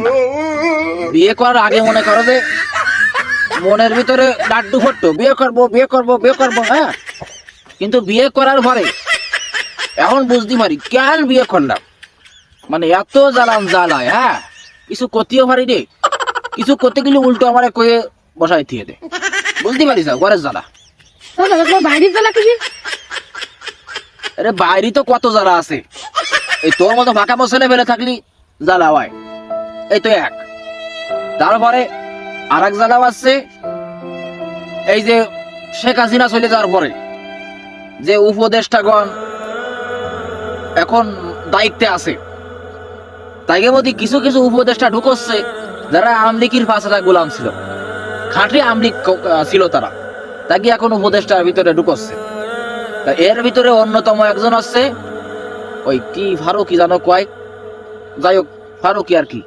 না। বিয়ে করার আগে মনে করো যে মনের ভিতরে লাড্ডু ফুটতো, বিয়ে করবো বিয়ে করবো বিয়ে করবো, হ্যাঁ। কিন্তু বিয়ে করার পরে এখন বুঝতে পারি কেন বিয়ে করলাম, মানে এত জ্বালাম জ্বালায়, হ্যাঁ। কিছু করতেও পারি রে, কিছু করতে গেলে উল্টো আমার কয়ে বসাই দিয়ে দে, বুঝতে পারিস না ঘরের জ্বালা। বাইরে জ্বালা কি? আরে বাইরে তো কত জ্বালা আছে, এই তোর মতো ফাঁকা বসলে ফেলে থাকলি জ্বালা হয়, এই তো এক। তারপরে আর এক জ্বালাও আসছে, এই যে শেখ হাসিনা চলে যাওয়ার পরে যে উপদেষ্টাগণ এখন দায়িত্বে আছে, তাইকে মধ্যে কিছু কিছু উপদেষ্টা ঢুকছে যারা আমলিকির পাঁচটা গোলাম ছিল, খাঁটি আমলিক ছিল তারা, তাকে এখন উপদেষ্টার ভিতরে ঢুকছে। তা এর ভিতরে অন্যতম একজন আছে ওই কি ফারুকি জানো কয়, যাই হোক ফারুকি আর কি,